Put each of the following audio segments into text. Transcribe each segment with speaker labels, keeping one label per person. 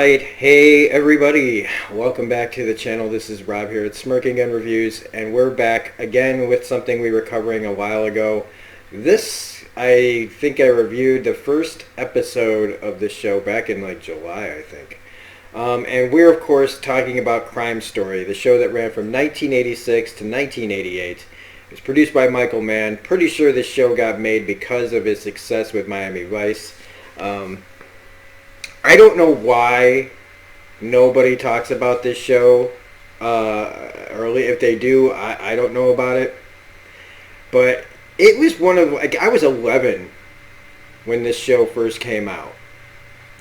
Speaker 1: Alright, hey everybody, welcome back to the channel. This is Rob here at Smirking Gun Reviews, and we're back again with something we were covering a while ago. I think I reviewed the first episode of this show back in like July, I think. And we're of course talking about Crime Story, the show that ran from 1986 to 1988. It was produced by Michael Mann. Pretty sure this show got made because of his success with Miami Vice. I don't know why nobody talks about this show early. If they do, I don't know about it. But it was I was 11 when this show first came out.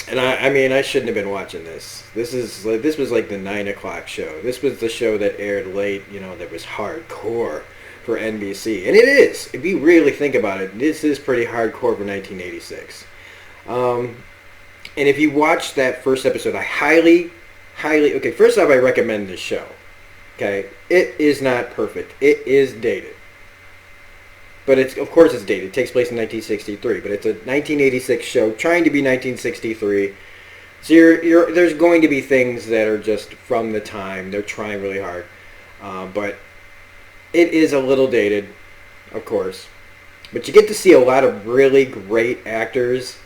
Speaker 1: And I mean, I shouldn't have been watching this. This was like the 9 o'clock show. This was the show that aired late, that was hardcore for NBC. And it is. If you really think about it, this is pretty hardcore for 1986. And if you watch that first episode, I highly, okay, first off, I recommend this show. Okay, it is not perfect. It is dated. But of course it's dated. It takes place in 1963, but it's a 1986 show trying to be 1963. So there's going to be things that are just from the time. They're trying really hard. But it is a little dated, of course. But you get to see a lot of really great actors.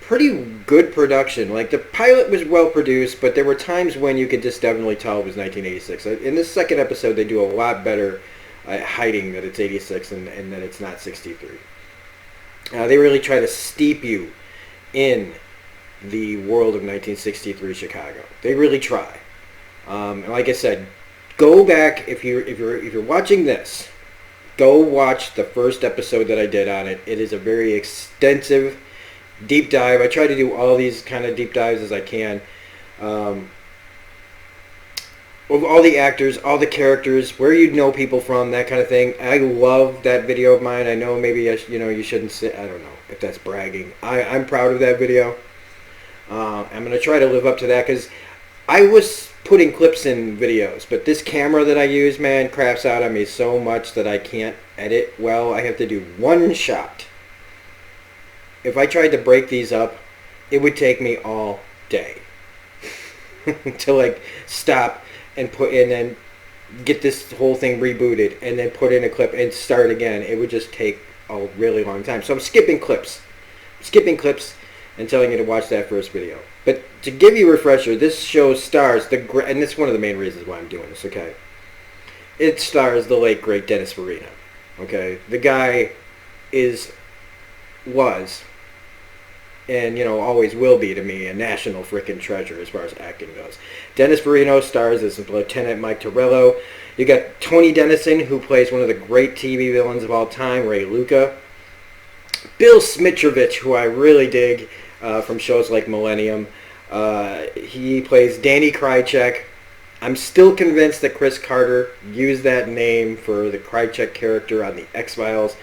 Speaker 1: Pretty good production. Like, the pilot was well produced, but there were times when you could just definitely tell it was 1986. In this second episode, they do a lot better at hiding that it's 86 and that it's not 63. They really try to steep you in the world of 1963 Chicago. They really try. And like I said, go back if you're watching this. Go watch the first episode that I did on it. It is a very extensive deep dive. I try to do all these kind of deep dives as I can. Of all the actors, all the characters, where you'd know people from, that kind of thing. I love that video of mine. I know maybe you shouldn't say. I don't know if that's bragging. I'm proud of that video. I'm gonna try to live up to that because I was putting clips in videos, but this camera that I use, man, craps out on me so much that I can't edit well. I have to do one shot. If I tried to break these up, it would take me all day to like stop and put in and get this whole thing rebooted and then put in a clip and start again. It would just take a really long time. So I'm skipping clips and telling you to watch that first video. But to give you a refresher, this show stars and this is one of the main reasons why I'm doing this. Okay, it stars the late great Dennis Farina. Okay, the guy was and always will be to me a national frickin' treasure as far as acting goes. Dennis Farina stars as Lieutenant Mike Torello. You got Tony Dennison, who plays one of the great TV villains of all time, Ray Luca. Bill Smitrovich, who I really dig from shows like Millennium. He plays Danny Krycek. I'm still convinced that Chris Carter used that name for the Krycek character on the X-Files.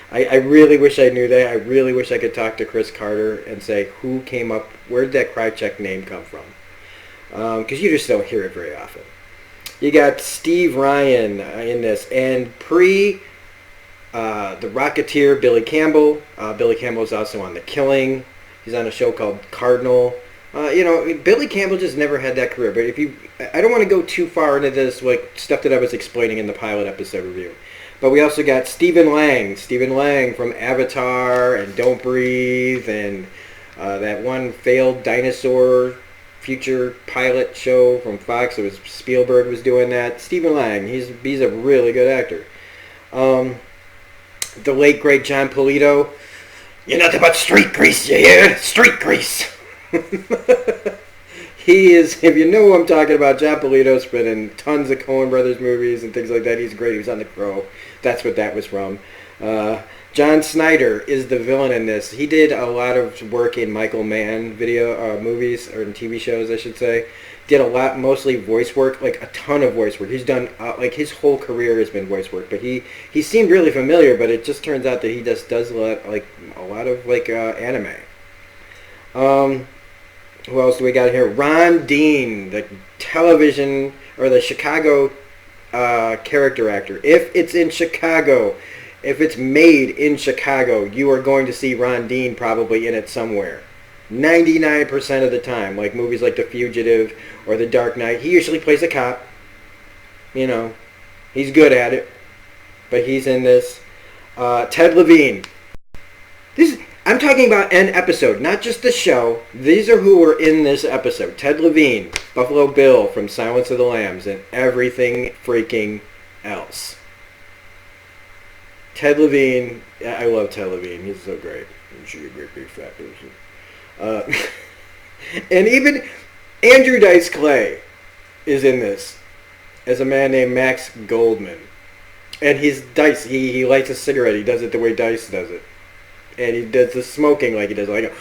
Speaker 1: I really wish I knew that. I really wish I could talk to Chris Carter and say where did that Krycek name come from? Because you just don't hear it very often. You got Steve Ryan in this, and the Rocketeer, Billy Campbell. Billy Campbell is also on The Killing. He's on a show called Cardinal. Billy Campbell just never had that career. But I don't want to go too far into this, like stuff that I was explaining in the pilot episode review. But we also got Stephen Lang from Avatar and Don't Breathe and that one failed dinosaur future pilot show from Fox. It was Spielberg was doing that. Stephen Lang, he's a really good actor. The late great John Polito. You're nothing but street grease, you hear? Street grease. He is, if you know who I'm talking about, John Polito's been in tons of Coen Brothers movies and things like that. He's great. He was on The Crow. That's what that was from. John Snyder is the villain in this. He did a lot of work in Michael Mann movies, or in TV shows, I should say. Did a lot, mostly voice work, like a ton of voice work. He's done, his whole career has been voice work. But he seemed really familiar, but it just turns out that he just does a lot of anime. Who else do we got here? Ron Dean, the Chicago character actor. If it's in Chicago, if it's made in Chicago, you are going to see Ron Dean probably in it somewhere. 99% of the time. Like movies like The Fugitive or The Dark Knight, he usually plays a cop. You know, he's good at it. But he's in this. Ted Levine. I'm talking about an episode, not just the show. These are who were in this episode. Ted Levine, Buffalo Bill from Silence of the Lambs, and everything freaking else. Ted Levine, I love Ted Levine. He's so great. I'm sure you're a great big fat person. And even Andrew Dice Clay is in this as a man named Max Goldman. And he's Dice. He lights a cigarette. He does it the way Dice does it. And he does the smoking like he does, like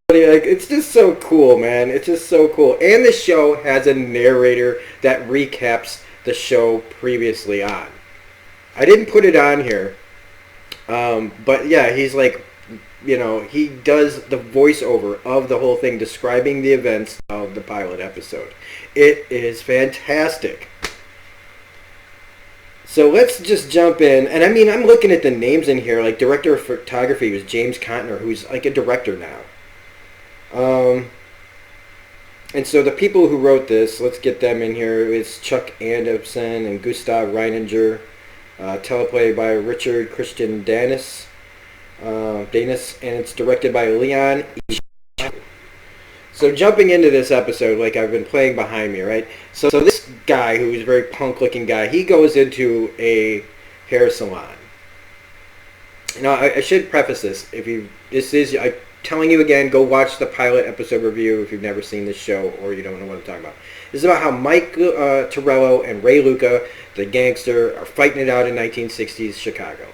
Speaker 1: it's just so cool, man. It's just so cool. And the show has a narrator that recaps the show previously on. I didn't put it on here, but yeah, he's like, you know, he does the voiceover of the whole thing, describing the events of the pilot episode. It is fantastic. So let's just jump in. And I mean, I'm looking at the names in here. Like, director of photography was James Contner, who's like a director now. And so the people who wrote this, let's get them in here. It's Chuck Anderson and Gustav Reininger. Teleplay by Richard Christian Danis. And it's directed by Leon E. So jumping into this episode, like I've been playing behind me, right? So this guy, who's a very punk-looking guy, he goes into a hair salon. Now, I should preface this. I'm telling you again, go watch the pilot episode review if you've never seen this show or you don't know what I'm talking about. This is about how Mike Torello and Ray Luca, the gangster, are fighting it out in 1960s Chicago.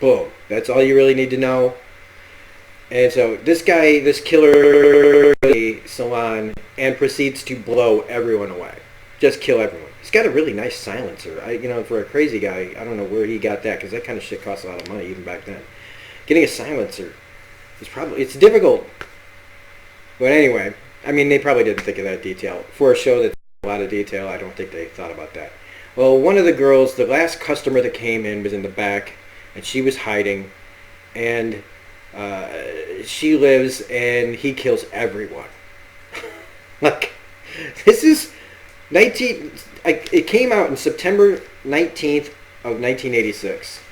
Speaker 1: Boom. That's all you really need to know. And so this guy, this killer, a salon and proceeds to blow everyone away. Just kill everyone. He's got a really nice silencer. For a crazy guy, I don't know where he got that, because that kind of shit costs a lot of money even back then. Getting a silencer it's difficult. But anyway, I mean, they probably didn't think of that detail. For a show that's a lot of detail, I don't think they thought about that. Well, one of the girls, the last customer that came in was in the back, and she was hiding, and she lives, and he kills everyone. Like, this is it came out in September 19th of 1986.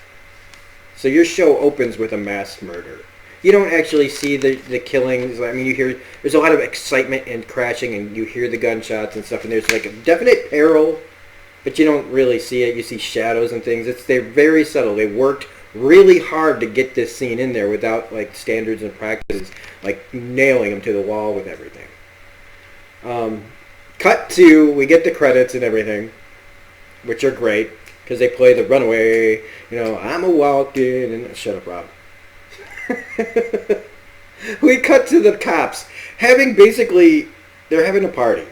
Speaker 1: So your show opens with a mass murder. You don't actually see the killings. I mean, you hear, there's a lot of excitement and crashing, and you hear the gunshots and stuff, and there's like a definite peril, but you don't really see it. You see shadows and things. They're very subtle. They worked really hard to get this scene in there without like standards and practices, like nailing them to the wall with everything. Cut to, we get the credits and everything, which are great because they play the Runaway, I'm a walking, and shut up, Rob. We cut to the cops they're having a party.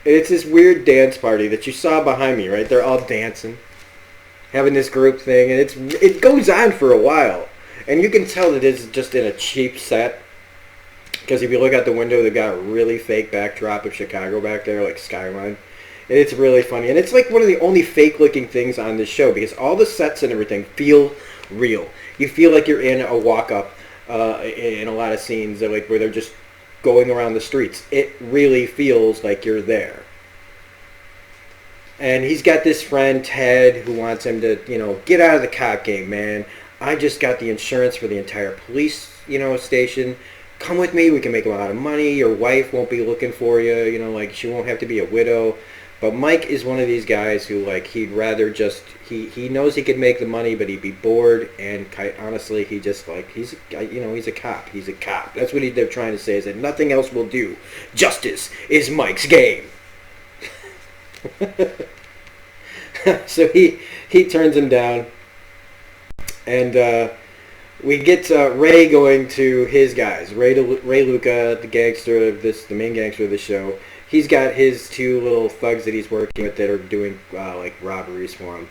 Speaker 1: It's this weird dance party that you saw behind me, right? They're all dancing, having this group thing, and it goes on for a while, and you can tell that it's just in a cheap set, because if you look out the window, they've got a really fake backdrop of Chicago back there, like skyline, and it's really funny, and it's like one of the only fake looking things on this show, because all the sets and everything feel real. You feel like you're in a walk-up in a lot of scenes where they're just going around the streets. It really feels like you're there. And he's got this friend, Ted, who wants him to, get out of the cop game, man. I just got the insurance for the entire police, station. Come with me. We can make a lot of money. Your wife won't be looking for you. She won't have to be a widow. But Mike is one of these guys who, he'd rather just, he knows he could make the money, but he'd be bored, and honestly, he just, he's a cop. He's a cop. That's what they're trying to say, is that nothing else will do. Justice is Mike's game. So he turns him down, and we get Ray going to his guys. Ray Luca, the main gangster of the show. He's got his two little thugs that he's working with that are doing robberies for him.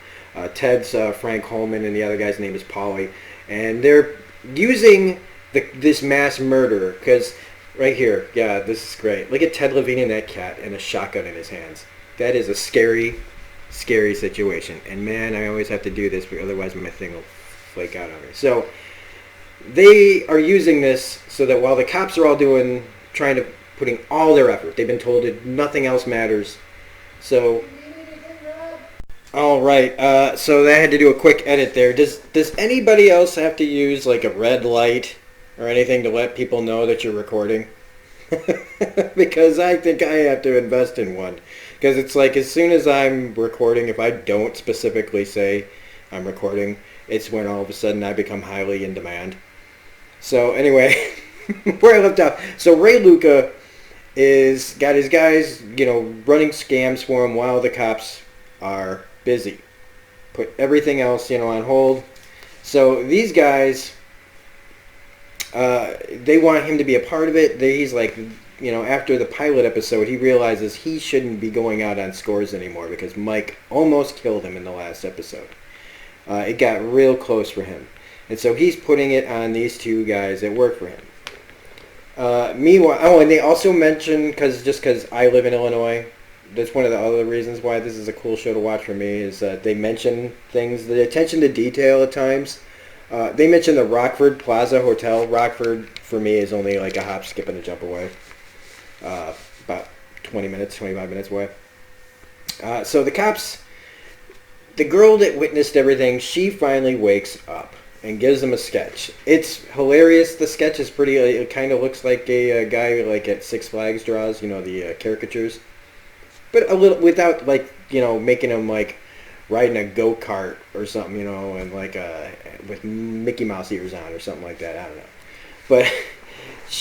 Speaker 1: Ted's Frank Holman, and the other guy's name is Paulie. And they're using this mass murder, because right here, yeah, this is great. Look at Ted Levine and that cat and a shotgun in his hands. That is a scary, scary situation. And man, I always have to do this, because otherwise my thing will flake out on me. So they are using this so that while the cops are all putting all their effort, they've been told that nothing else matters. So, all right. So I had to do a quick edit there. Does anybody else have to use like a red light or anything to let people know that you're recording? Because I think I have to invest in one. Because it's like as soon as I'm recording, if I don't specifically say I'm recording, it's when all of a sudden I become highly in demand. So anyway, where I left off. So Ray Luca is got his guys, running scams for him while the cops are busy. Put everything else, on hold. So these guys, they want him to be a part of it. He's like, after the pilot episode, he realizes he shouldn't be going out on scores anymore because Mike almost killed him in the last episode. It got real close for him. And so he's putting it on these two guys that work for him. Meanwhile, and they also mention, because I live in Illinois, that's one of the other reasons why this is a cool show to watch for me, is that they mention things, the attention to detail at times. They mention the Rockford Plaza Hotel. Rockford, for me, is only like a hop, skip, and a jump away. About 25 minutes away. So the cops, the girl that witnessed everything, she finally wakes up and gives them a sketch. It's hilarious. The sketch is pretty, it kind of looks like a guy like at Six Flags draws, the caricatures. But a little, without like, making him like riding a go-kart or something, and like with Mickey Mouse ears on or something like that. I don't know. But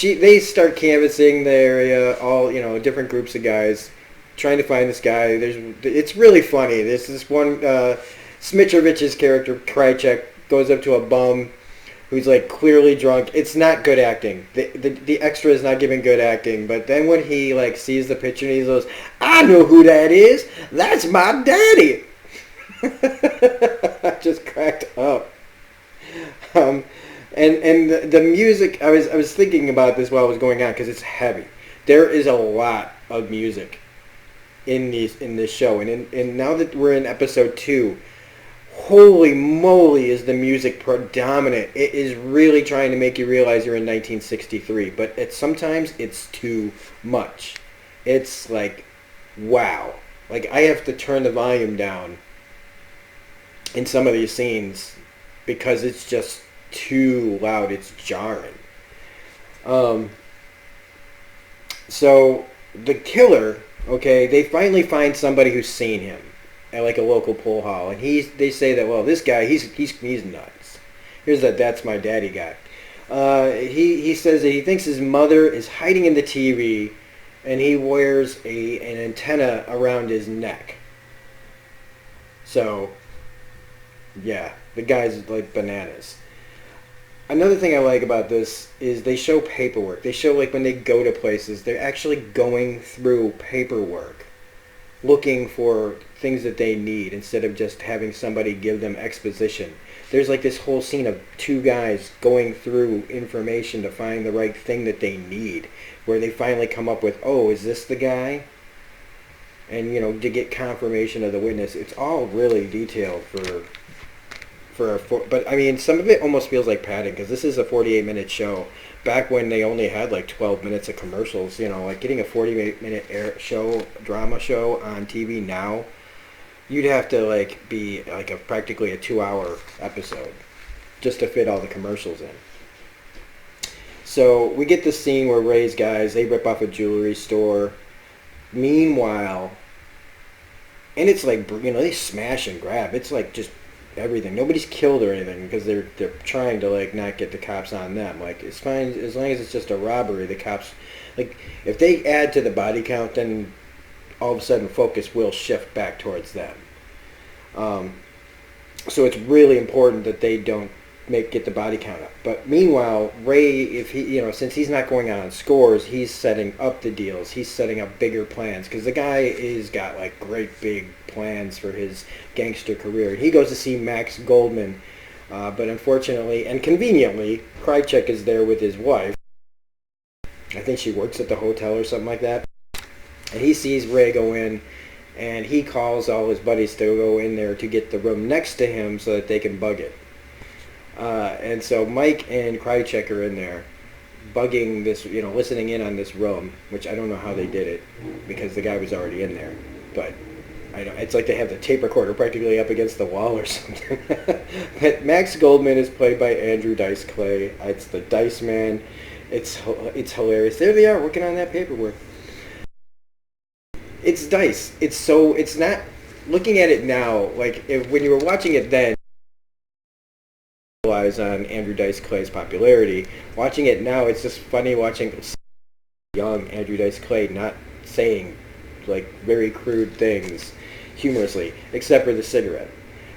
Speaker 1: they start canvassing the area, all, different groups of guys, trying to find this guy. It's really funny. There's this one, Smitrovich's character, Krychek, goes up to a bum who's like clearly drunk. It's not good acting. The extra is not giving good acting. But then when he like sees the picture and he goes, "I know who that is. That's my daddy." I just cracked up. And the music. I was thinking about this while it was going on because it's heavy. There is a lot of music in this show, and now that we're in episode 2. Holy moly, is the music predominant. It is really trying to make you realize you're in 1963, but sometimes it's too much. It's like, wow. Like, I have to turn the volume down in some of these scenes because it's just too loud. It's jarring. So, the killer, okay, they finally find somebody who's seen him at like a local pool hall, and they say that, well, this guy, he's nuts. Here's that's my daddy guy. He says that he thinks his mother is hiding in the TV, and he wears an antenna around his neck. So, yeah, the guy's like bananas. Another thing I like about this is they show paperwork. They show like when they go to places, they're actually going through paperwork, looking for things that they need instead of just having somebody give them exposition. There's like this whole scene of two guys going through information to find the right thing that they need, where they finally come up with, oh, is this the guy? And, to get confirmation of the witness. It's all really detailed but I mean, some of it almost feels like padding, because this is a 48-minute show. Back when they only had like 12 minutes of commercials, like getting a 48-minute drama show on TV now, you'd have to like be like practically a 2-hour episode just to fit all the commercials in. So we get this scene where Ray's guys, they rip off a jewelry store. Meanwhile, and it's like, they smash and grab. It's like just everything. Nobody's killed or anything because they're trying to like not get the cops on them. Like, it's fine as long as it's just a robbery. The cops, like, if they add to the body count, then all of a sudden focus will shift back towards them. So it's really important that they don't get the body count up. But meanwhile, Ray, if he, since he's not going out on scores, he's setting up the deals. He's setting up bigger plans because the guy is got like great big plans for his gangster career. He goes to see Max Goldman, but unfortunately and conveniently, Krychek is there with his wife. I think she works at the hotel or something like that. And he sees Ray go in, and he calls all his buddies to go in there to get the room next to him so that they can bug it. And so Mike and Krychek are in there, bugging this, listening in on this room, which I don't know how they did it, because the guy was already in there. But I don't, it's like they have the tape recorder practically up against the wall or something. But Max Goldman is played by Andrew Dice Clay. It's the Dice Man. It's hilarious. There they are working on that paperwork. It's Dice. It's not, looking at it now, like when you were watching it then, on Andrew Dice Clay's popularity. Watching it now, it's just funny watching young Andrew Dice Clay not saying like very crude things humorously, except for the cigarette.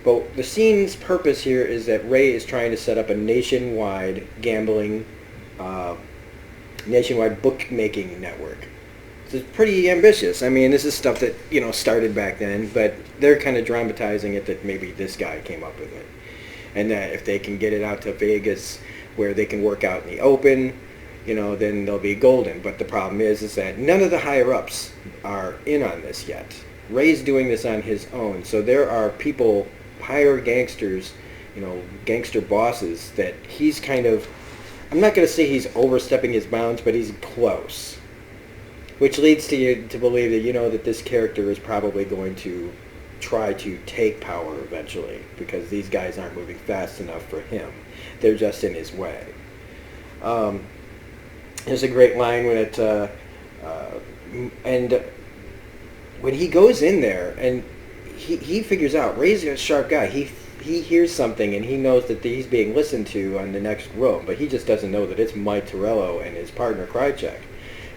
Speaker 1: But the scene's purpose here is that Ray is trying to set up a nationwide gambling, nationwide bookmaking network. So it's pretty ambitious. I mean, this is stuff that, started back then, but they're kind of dramatizing it that maybe this guy came up with it. And that if they can get it out to Vegas where they can work out in the open, then they'll be golden. But the problem is that none of the higher-ups are in on this yet. Ray's doing this on his own. So there are people, higher gangsters, gangster bosses that he's kind of, I'm not going to say he's overstepping his bounds, but he's close. Which leads to you to believe that, that this character is probably going to try to take power eventually, because these guys aren't moving fast enough for him. They're just in his way. There's a great line when and when he goes in there and he figures out, Ray's a sharp guy. He hears something and he knows that he's being listened to on the next room, but he just doesn't know that it's Mike Torello and his partner Krychek.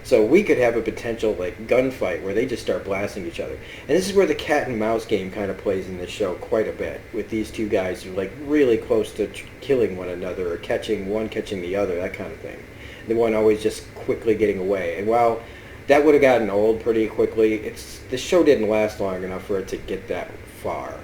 Speaker 1: So we could have a potential gunfight where they just start blasting each other. And this is where the cat and mouse game kind of plays in this show quite a bit, with these two guys who are really close to killing one another, or catching the other, that kind of thing. The one always just quickly getting away. And while that would have gotten old pretty quickly, the show didn't last long enough for it to get that far,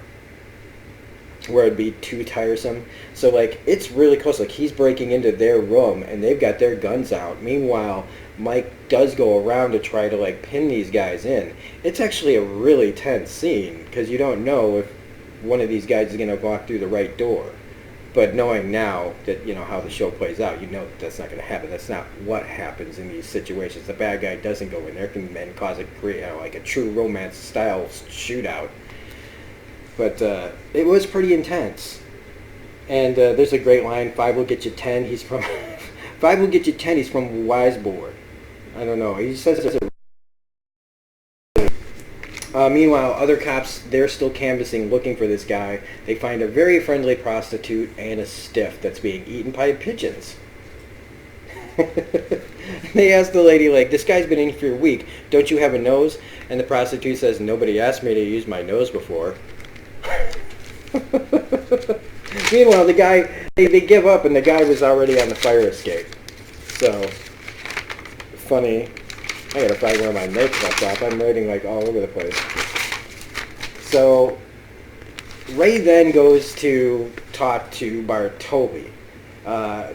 Speaker 1: where it'd be too tiresome. So it's really close. He's breaking into their room and they've got their guns out. Meanwhile, Mike does go around to try to pin these guys in. It's actually a really tense scene, because you don't know if one of these guys is going to walk through the right door. But knowing now that how the show plays out, that's not going to happen. That's not what happens in these situations. The bad guy doesn't go in there and cause a true romance style shootout. But it was pretty intense. And there's a great line, 5 will get you 10. He's from 5 will get you 10. He's from Wisebord. I don't know. He says it's meanwhile, other cops, they're still canvassing, looking for this guy. They find a very friendly prostitute and a stiff that's being eaten by pigeons. They ask the lady, this guy's been in here for a week. Don't you have a nose? And the prostitute says, nobody asked me to use my nose before. Meanwhile, the guy, they give up, and the guy was already on the fire escape. So, funny. I gotta find where my notes left off. I'm writing all over the place. So, Ray then goes to talk to Bartoli,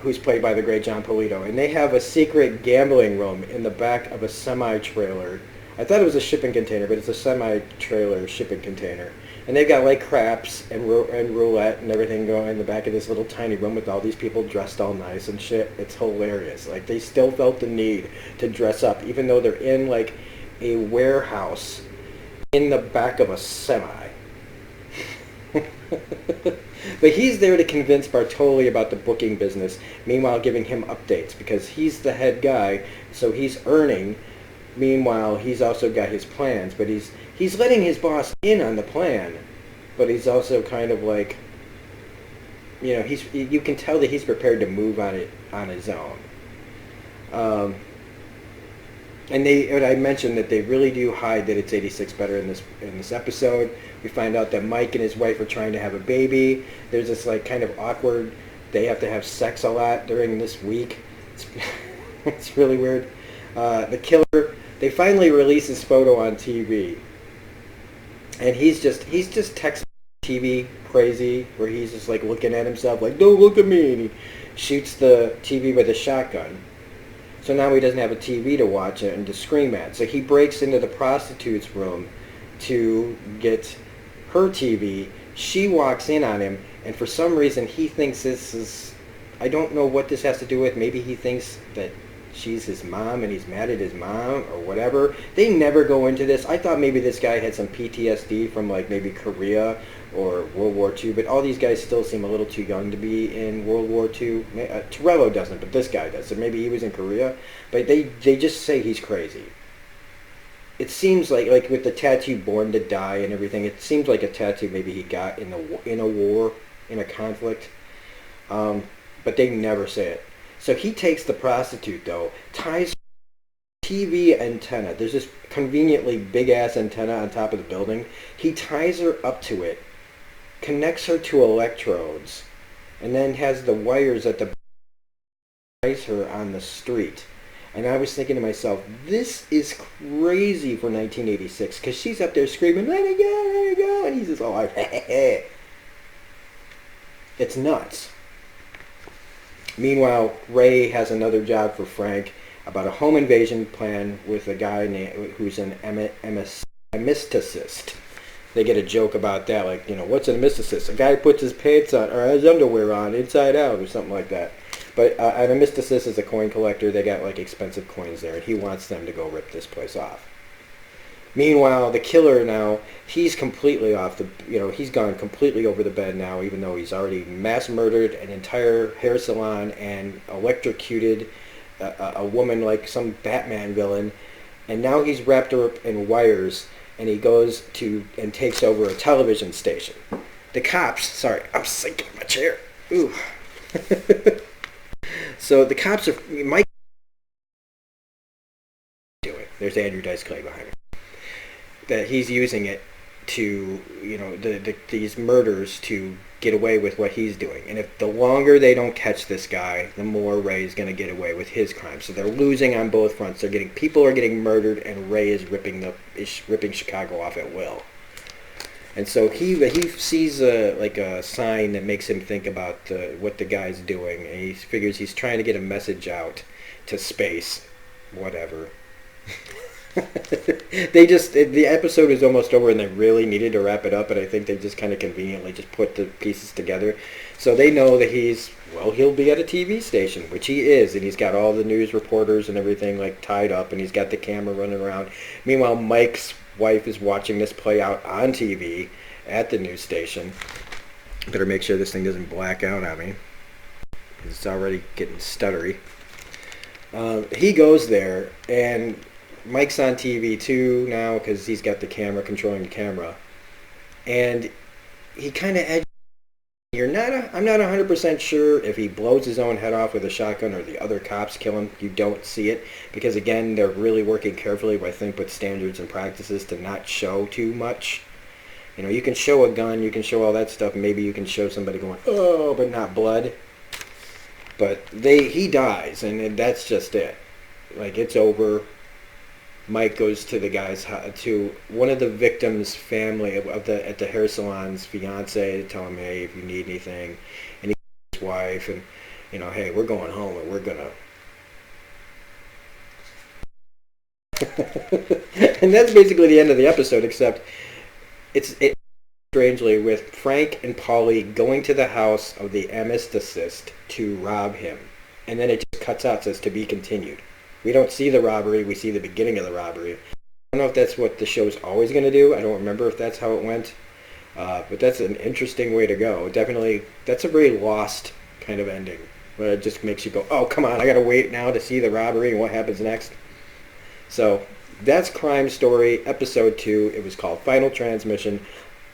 Speaker 1: who's played by the great John Polito, and they have a secret gambling room in the back of a semi-trailer. I thought it was a shipping container, but it's a semi-trailer shipping container. And they've got craps and roulette and everything going in the back of this little tiny room with all these people dressed all nice and shit. It's hilarious. They still felt the need to dress up, even though they're in a warehouse in the back of a semi. But he's there to convince Bartoli about the booking business, meanwhile giving him updates, because he's the head guy, so he's earning. Meanwhile, he's also got his plans, but he's letting his boss in on the plan, but he's also kind of you can tell that he's prepared to move on it on his own. And I mentioned that they really do hide that it's 86 better in this episode. We find out that Mike and his wife are trying to have a baby. There's this kind of awkward, they have to have sex a lot during this week. It's really weird. The killer, they finally release his photo on TV, and he's just texting TV crazy, where he's just looking at himself don't look at me, and he shoots the TV with a shotgun. So now he doesn't have a TV to watch it and to scream at. So he breaks into the prostitute's room to get her TV. She walks in on him, and for some reason he thinks this is, I don't know what this has to do with. Maybe he thinks that she's his mom and he's mad at his mom or whatever. They never go into this. I thought maybe this guy had some PTSD from like maybe Korea or World War II, but all these guys still seem a little too young to be in World War II. Torello doesn't, but this guy does. So maybe he was in Korea. But they just say he's crazy. It seems like with the tattoo "Born to Die" and everything, it seems like a tattoo maybe he got in a war, in a conflict. But they never say it. So he takes the prostitute though, ties TV antenna. There's this conveniently big ass antenna on top of the building. He ties her up to it, connects her to electrodes, and then has the wires at the ties her on the street. And I was thinking to myself, this is crazy for 1986, because she's up there screaming, "Let it go, let it go," and he's just all like, it's nuts. Meanwhile, Ray has another job for Frank about a home invasion plan with a guy who's an amysticist. They get a joke about that, like, what's an amysticist? A guy who puts his pants on, or his underwear on, inside out, or something like that. But an amysticist is a coin collector. They got, like, expensive coins there, and he wants them to go rip this place off. Meanwhile, the killer now, he's completely off the, he's gone completely over the bed now, even though he's already mass murdered an entire hair salon and electrocuted a woman like some Batman villain. And now he's wrapped her up in wires, and he goes to and takes over a television station. The cops, sorry, I'm sinking in my chair. Ooh. So the cops are, Mike doing. There's Andrew Dice Clay behind him. That he's using it to, these murders to get away with what he's doing. And if the longer they don't catch this guy, the more Ray's going to get away with his crime. So they're losing on both fronts. People are getting murdered, and Ray is ripping Chicago off at will. And so he sees a sign that makes him think about what the guy's doing, and he figures he's trying to get a message out to space, whatever. The episode is almost over, and they really needed to wrap it up, and I think they just kind of conveniently just put the pieces together. So they know that he'll be at a TV station, which he is, and he's got all the news reporters and everything like tied up, and he's got the camera running around. Meanwhile, Mike's wife is watching this play out on TV at the news station. Better make sure this thing doesn't black out on me. It's already getting stuttery. He goes there, and Mike's on TV too now because he's got the camera controlling the camera, and he kind of edges. I'm not 100% sure if he blows his own head off with a shotgun or the other cops kill him. You don't see it because, again, they're really working carefully, I think, with standards and practices to not show too much. You can show a gun, you can show all that stuff. Maybe you can show somebody going, "Oh," but not blood. But he dies, and that's just it. Like, it's over. Mike goes to to one of the victims' family at the hair salon's fiance to tell him, "Hey, if you need anything," and he calls his wife, and "Hey, we're going home, and we're gonna." And that's basically the end of the episode, except it's strangely with Frank and Polly going to the house of the amysticist to rob him, and then it just cuts out, says "to be continued." We don't see the robbery. We see the beginning of the robbery. I don't know if that's what the show's always going to do. I don't remember if that's how it went. But that's an interesting way to go. Definitely, that's a very Lost kind of ending. Where it just makes you go, "Oh, come on, I got to wait now to see the robbery and what happens next." So that's Crime Story, Episode 2. It was called Final Transmission.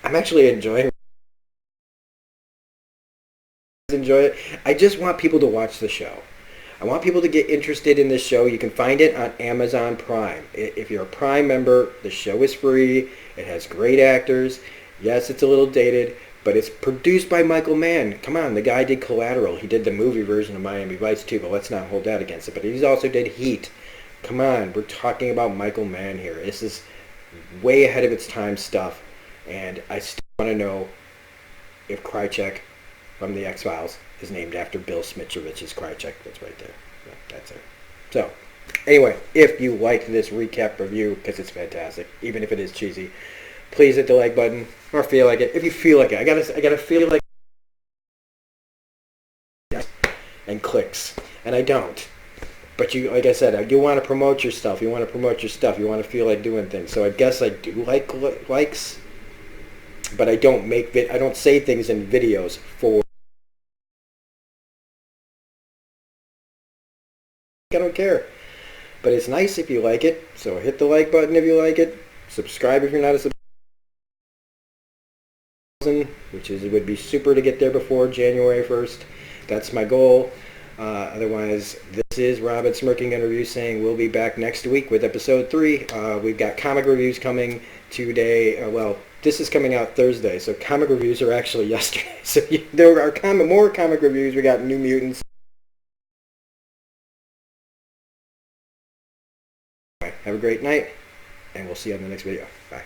Speaker 1: I'm actually enjoying it. I just want people to watch the show. I want people to get interested in this show. You can find it on Amazon Prime. If you're a Prime member, the show is free. It has great actors. Yes, it's a little dated, but it's produced by Michael Mann. Come on, the guy did Collateral. He did the movie version of Miami Vice too, but let's not hold that against it. But he's also did Heat. Come on, we're talking about Michael Mann here. This is way ahead of its time stuff, and I still want to know if Krychek from the X-Files is named after Bill Smitchowicz's Krychek. That's right there. That's it. So, anyway, if you like this recap review, because it's fantastic, even if it is cheesy, please hit the like button or feel like it. If you feel like it, I gotta feel like it and clicks, and I don't. But you, like I said, you want to promote your stuff. You want to promote your stuff. You want to feel like doing things. So I guess I do like likes, but I don't I don't say things in videos for. I don't care. But it's nice if you like it. So hit the like button if you like it. Subscribe if you're not a subscriber, which is it would be super to get there before January 1st. That's my goal. Otherwise, this is Robin Smirking Interview saying we'll be back next week with episode 3. We've got comic reviews coming today. Well, this is coming out Thursday, so comic reviews are actually yesterday. So there are more comic reviews. We got New Mutants. Have a great night, and we'll see you on the next video. Bye.